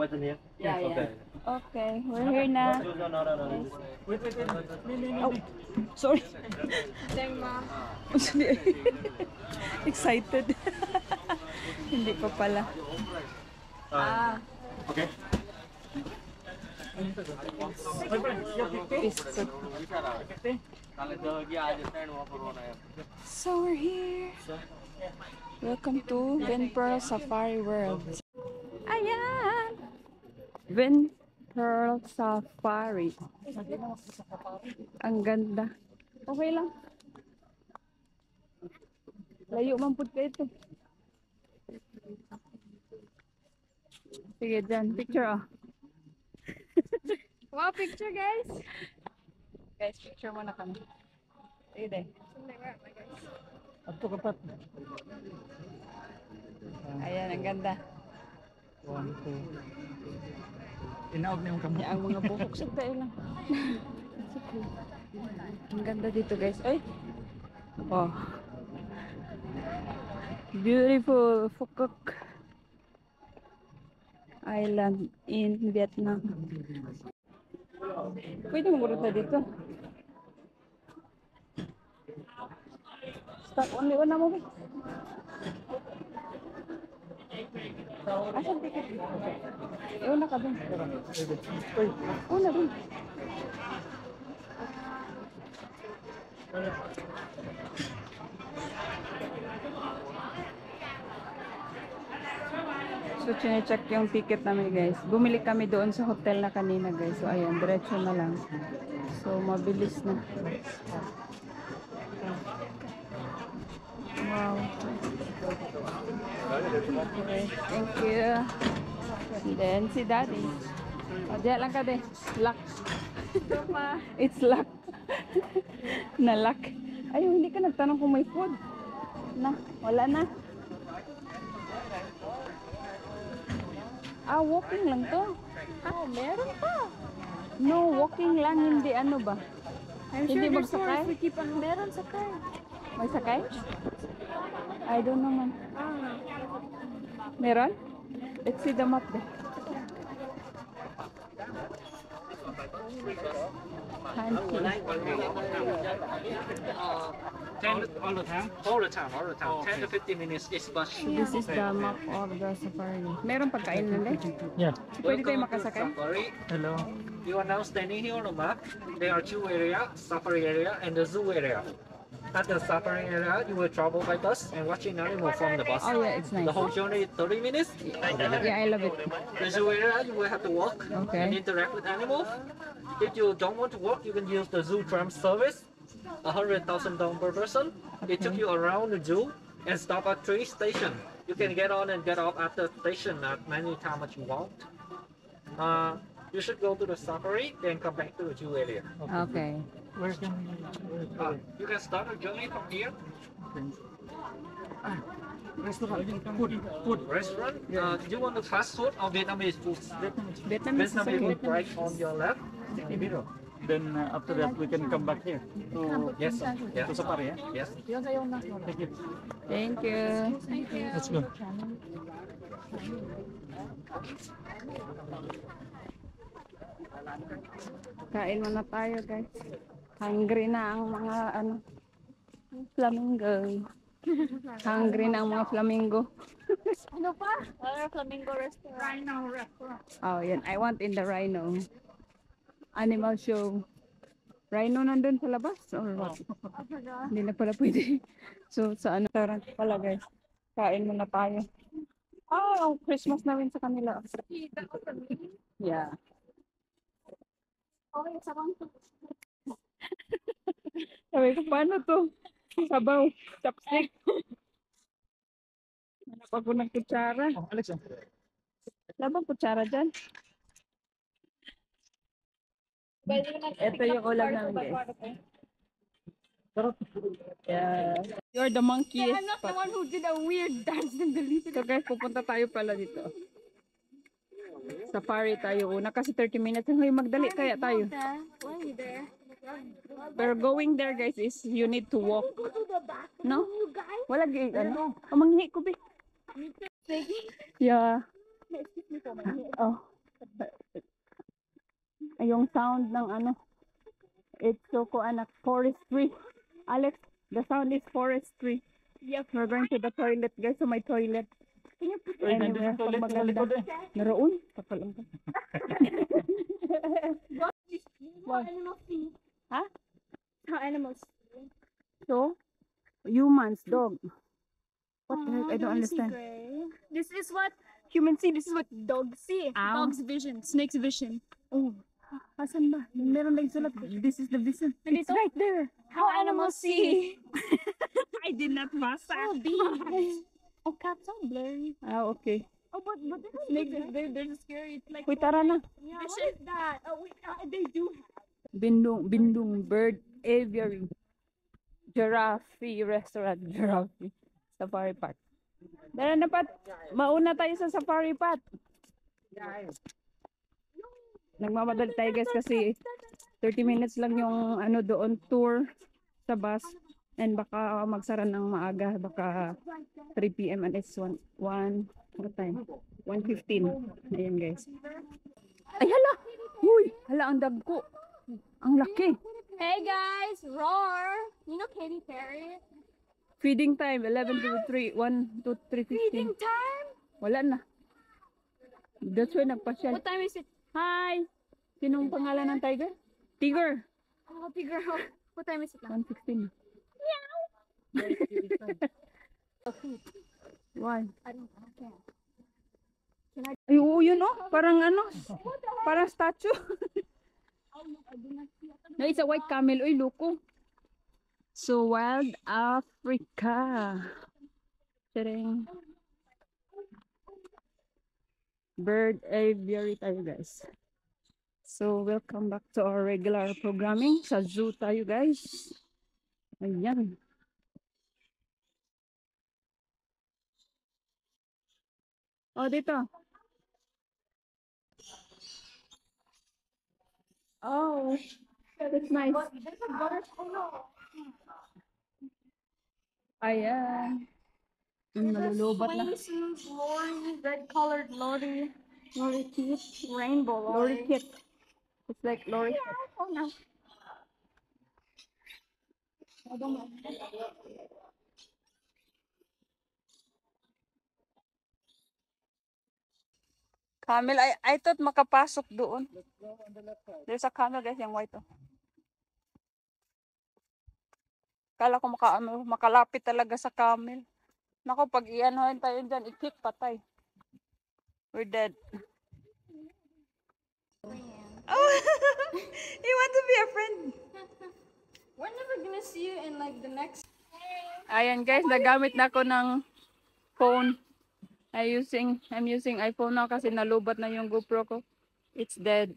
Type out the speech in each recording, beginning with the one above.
wasn't here? Yeah, yeah. Okay. Okay, we're here na. No. Wait. Oh, sorry. Dang, ma. Excited. Hindi pa pala. Ah, Okay. biscuit. So we're here. Welcome to Vinpearl Safari World. Ayan! Vinpearl Safari. Ang ganda. Okay lang. Layo man po kayo ito. Sige dyan, picture oh. Wow, picture, guys. Guys, picture muna kami. Sige deh. Ato kapat. Ayan, ang ganda. 1, 2. Inaog na yung kamay. Ang mga buhok sa tayo lang. Okay. Ang ganda dito guys. Ay! Oh. Beautiful Phu Quoc Island in Vietnam. Pwede magurot na dito. Stop only one na mo ba? Asan ticket? Una ka dun. Una dun. So, chine-check yung ticket namin guys. Bumili kami doon sa hotel na kanina guys. So, ayan, diretso na lang. So, mabilis na. Wow. Okay, thank you. And then, si Daddy. O, diyan lang ka din. Luck. It's luck. Na luck. Ay, hindi ka nagtanong kung may food. Na, wala na. Ah, walking lang to. Oh, meron pa. No, walking lang, hindi ano ba? I'm Hindi sure there's more magsakay? if we keep on. Meron sakay. May sakay? I don't know man. Ah. Meron? Let's see the map there. Hanky. 10 all the time. 10 to 15 minutes is bus. So this is the map of the safari. Meron pagkain nila? Yeah. Pwede tayo makasakay? Safari. Hello. You are now standing here on the map. There are two areas, safari area and the zoo area. At the safari area, you will travel by bus and watching animal from the bus. Oh yeah, it's nice. The whole journey is 30 minutes. Yeah, I love it. The zoo area, you will have to walk Okay. and interact with animals. If you don't want to walk, you can use the zoo tram service. 100,000 dong per person. It took you around the zoo and stop at 3 stations. You can get on and get off at the station at many times as you want. You should go to the safari, then come back to the zoo area. Okay. Where can You can start your journey from here. restaurant? Food. Restaurant. Do you want the fast food or Vietnamese food? Vietnamese is Vietnamese okay. food right on your left. Then after that we can come back here to Yes, sir. Yeah. to Safari. Yeah? Yes. Thank you. Thank you. Let's go. Kain muna tayo guys. Hungry na ang mga ano flamingo. Hungry na ang mga flamingo. Ano pa? Flamingo restaurant. Rhino restaurant. Oh, yan. I want in the rhino. Animal show. Rhino nandun sa labas? Or what? Hindi na pala pwede. So, sa ano? Restaurant pala guys. Kain muna tayo. Oh, Christmas na rin sa kanila. Yeah. Okay, sabang to. Sabi ko, paano to? Sabaw. Chopstick. Hanap ako ng kutsara. Oh, Alex. Wala bang kutsara dyan? Ito yung ulam namin guys. Yeah. You're the monkey. I'm not the one who did a weird dance and deleted So guys, pupunta tayo pala dito. Safari tayo una kasi 30 minutes. Hoy, magdali kaya tayo. Why are you there? Pero going there guys is you need to walk. Go to the back. No? You guys. Wala gay ano? Manghi ko be. Yeah. Oh. yung sound ng ano. It's so anak, forestry. Alex, the sound is forestry. Yep, we're going to the toilet, guys. So my toilet. Uy, Anywhere, nandun sa toilet pag sa likod maganda. eh. Naroon? Pakalang ka. How animals see. Huh? How animals see. So, humans, dog. What the heck? I don't Don't see understand. gray. This is what humans see. This is what dogs see. Ow. Dog's vision. Snake's vision. Oh, asan ba? Meron lang sulat. This is the vision. And It's right there. How animals see. I did not pass Oh, bees. Oh, cats are blurry. Ah, okay. Oh, but snakes, they're scary. It's like, Uy, tara na. yeah, what is that? Oh, wait, they do have. Bindung Bird Aviary. Giraffe Restaurant. Giraffe. Safari Park. Tara na, Pat. Mauna tayo sa Safari Park. Nagmamadali tayo, guys, kasi 30 minutes lang yung ano doon tour sa bus. And baka magsara ng maaga. Baka 3 p.m. and it's 1 what time? 1:15. Ayan, guys. Ay, hala! Uy! Hala, ang dagko. Ang laki. Hey guys, roar! You know Katy Perry? Feeding time, 11 to 3, 1 to 3:15. Feeding time? Wala na. That's why nagpasyal. What time is it? Hi! Sinong pangalan ng tiger? Tiger! Oh, bigger. What time is it now? 1:16. Why? I don't know. Ay, oo, yun oh. Parang ano. Parang statue. No, it's a white camel. Uy, loko. So, Wild Africa. Tadang. Bird aviary tayo, guys. So, welcome back to our regular programming. Sa zoo tayo, guys. Ayan. Oh, dito. Oh, that's nice. Ayan. Nalulubat na. Swimsuit, Lori, red-colored Lori. Lori Kit, rainbow Lori kit. It's like Lori kit. Oh no. Camel, I thought makapasok doon. There's a camel, guys, yung white. Oh. Kala ko makalapit talaga sa camel. Nako, pag ianohin tayo dyan, i-kick patay. We're dead. Oh, you want to be a friend? We're never gonna see you in like the next. Ayan, guys, nagamit na ako ng phone. I'm using iPhone now kasi nalubat na yung GoPro ko. It's dead.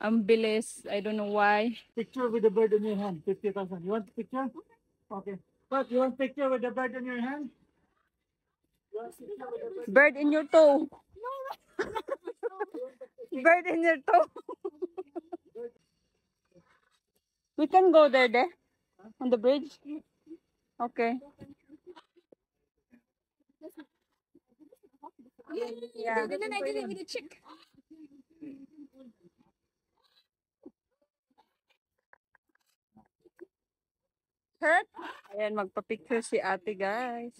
Ang bilis. I don't know why. Picture with the bird in your hand, 50,000. You want picture? Okay. But you want picture with the bird in your hand? You want picture with the bird? Bird in your toe. Bird in your toe. We can go there, on the bridge. Okay. Yeah. And then I did it with a chick. Hurt? Ayan, magpa-picture si ate, guys.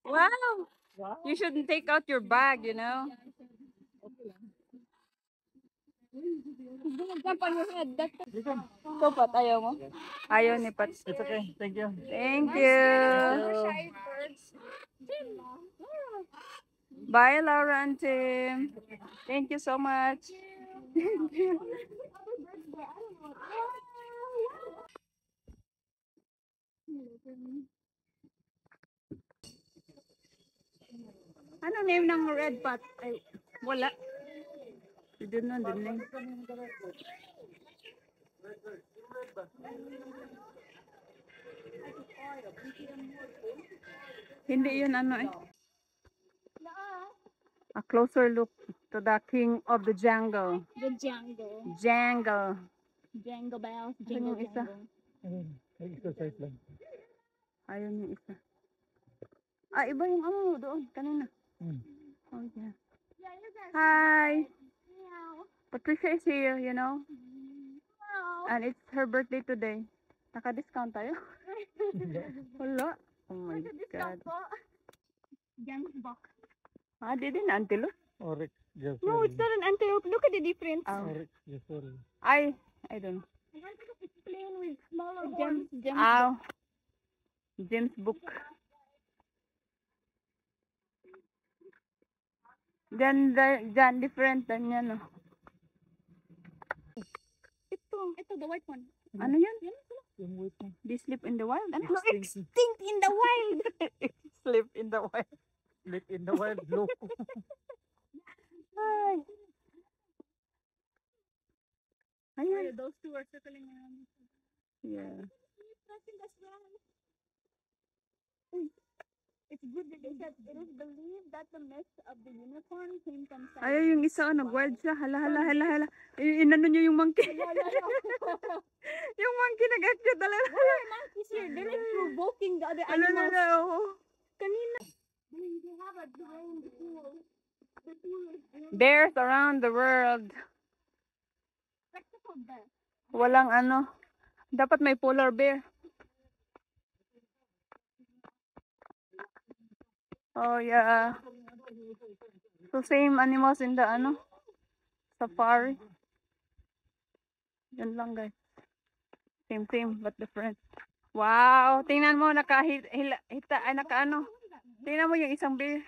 Wow! You shouldn't take out your bag, you know? He's gonna jump on your head. That's You can. Ito, Pat, ayaw mo? Ayaw ni Pat. It's okay. Thank you. Thank you. shy birds. Bye, Laura and Tim. Thank you so much. Thank you. Ano name ng red pot? Ay, wala. Doon na, doon na. Hindi yun ano eh. A closer look to the king of the jungle. The jungle. Jungle. Jangle bells. Asan Jingle yung isa? jangle. Exercise lang. Ayun yung isa. Ah, iba yung ano doon kanina. Hmm. Oh, yeah. Yeah, you guys. Hi. Meow. Patricia is here, you know. Wow. And it's her birthday today. Naka-discount tayo? Wala. Oh my God. Po. James box. Ah, di din antelope. Oryx, yes. No, it's not an antelope. Look at the difference. Oh. Oryx, yes, sorry. I don't know. It's plain with smaller horns. James Ow. James book. Diyan different than yan, no? Ito, the white one. Ano yan? Yung wait mo. They sleep in the wild? Ano? Extinct in the wild. Sleep in the wild. Live in the wild blue. Ay. Ayun. Those two are circling around. Yeah. It's good that they said it is believed that the myth of the unicorn came from China. Ay, yung isa, nag-wild siya. Hala. Inano nyo yung monkey. Yung monkey nag-action talaga. Monkeys here, they're like provoking the other Ano na animals. na, oo. Kanina. They have a drained pool. The pool is Bears around the world. spectacle bear. Walang ano. Dapat may polar bear. Oh, yeah. So, same animals in the ano, safari. Yan lang, guys. Same, but different. Wow! Tingnan mo, naka-ano. Tingnan mo yung isang bear.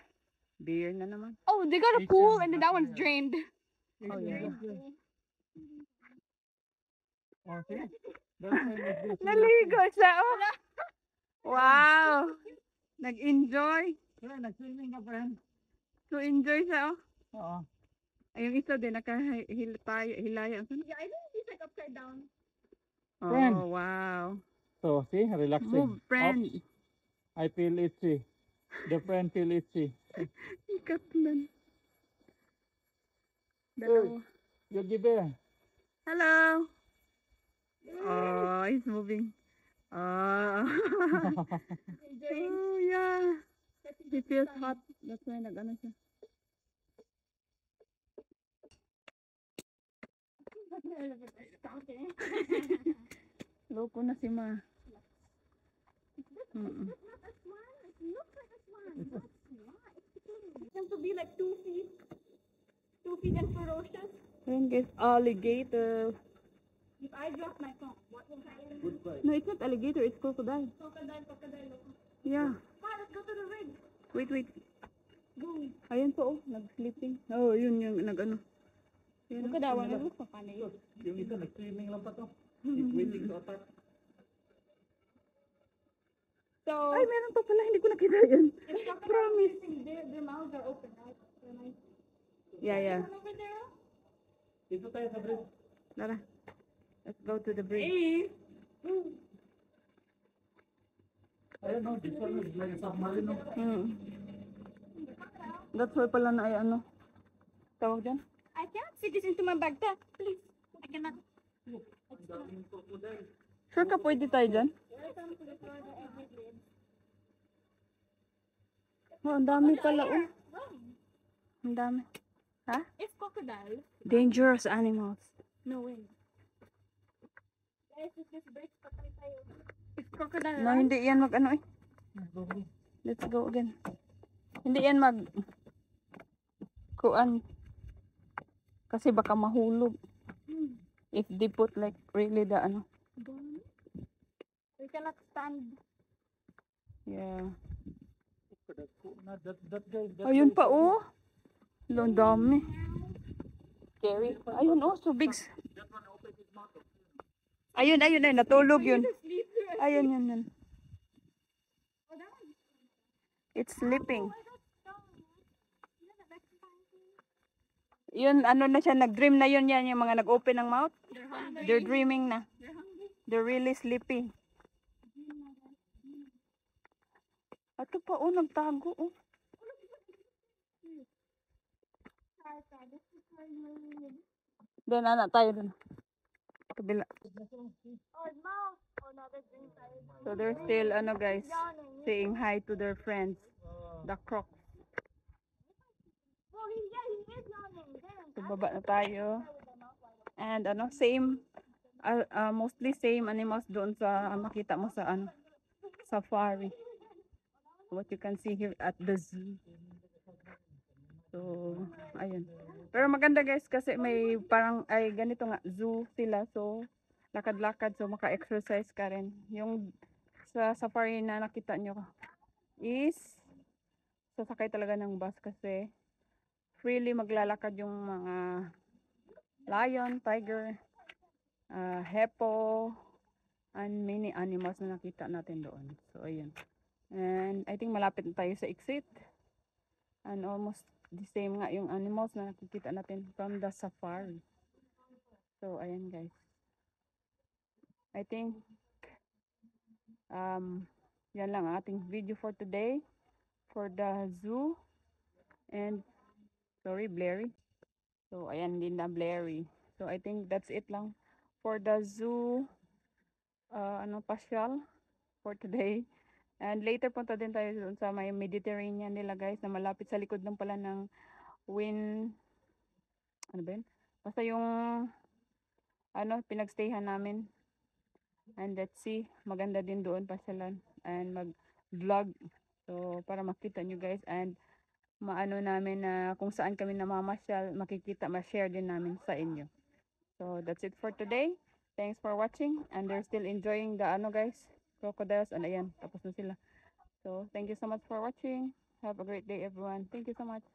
Bear na naman. Oh, they got a pool and then that one's drained. Oh, yeah. Oh, see? That's why it's this. Naligo siya, oh. Wow! Nag-enjoy. Yeah, nag-swimming ka, friend. So, enjoy siya, oh. Oo. Ay, yung isa din, hilaya. Yeah, I think he's like upside down. Friend. Oh, wow. So, see, relaxing. Move, friend. Oops, I feel itchy. The friend feel itchy. Katlan. Dalawa. Yogi Bear. Hello. Oh, he's moving. Oh. Oh, yeah. He feels hot. That's why nag-ano siya. Loko na si Ma. Mm-mm. It seems to be like 2 feet. 2 feet and ferocious. Ayun guys, alligator. If I drop my phone, what will happen? No, it's not alligator, it's crocodile. Crocodile. Yeah. Come on, let's go to the rig. Wait. Go. Ayun po, oh, nag-sleeping. Oh, yun yung nag-ano. Ayun, Crocodile, ano mo pa paano yun? Yung isa, nag-swimming lang pa to. It's waiting to attack. So, Ay, meron pa pala, hindi ko nakita yan. promise. Their mouths are open, right? They're nice. Yeah. Over there. Dito tayo sa bridge. Tara. Let's go to the bridge. Hey. Ayun, no, this one is like a submarine. No? That's why pala na ay ano. Tawag dyan? I can't fit this into my bag. Dad, please. I cannot. Sure ka pwede tayo dyan? Oh, ang dami pala oh. Ang dami. Ha? It's crocodile. Dangerous animals. No way. Guys, this breaks patay tayo. It's crocodile. No, hindi yan mag ano eh. Let's go again. Hindi yan mag kuan. Kasi baka mahulog. If they put like really the ano. We cannot stand. Yeah. That guy, Ayun pa oh. Ang dami. Scary. Ayun oh, so big. Ayun, natulog yun. Ayun, yun. It's sleeping. Yun, ano na siya, nag-dream na yun yan, yung mga nag-open ng mouth. They're dreaming na. They're really sleepy. Ito pa oh, nagtago oh. Doon, anak tayo doon. Kabila. Oh, his mouth. Oh, no, that's inside. So they're still, ano guys, saying hi to their friends. The crocs. Oh, he is yawning. There. So baba na tayo. And ano, same, mostly same animals doon sa makita mo sa ano, safari. What you can see here at the zoo. So, ayun. Pero maganda guys kasi may parang ay ganito nga zoo sila. So, lakad-lakad so maka-exercise ka rin. Yung sa safari na nakita nyo is sasakay talaga ng bus kasi freely maglalakad yung mga lion, tiger, hippo, and many animals na nakita natin doon. So, ayun. And I think malapit na tayo sa exit. And almost the same nga yung animals na nakikita natin from the safari. So, ayan guys. I think yan lang ang ating video for today for the zoo. And sorry, blurry. So, ayan din na blurry. So, I think that's it lang for the zoo pasyal for today. And later punta din tayo doon sa may Mediterranean nila guys na malapit sa likod ng pala ng ano ba yun? Basta yung pinagstayhan namin. And let's see, maganda din doon pasyalan and mag-vlog. So, para makita nyo guys and maano namin na kung saan kami namamasyal, makikita, ma-share din namin sa inyo. So, that's it for today. Thanks for watching and they're still enjoying the guys, crocodiles and ayan, tapos na sila. So, thank you so much for watching. Have a great day everyone. Thank you so much.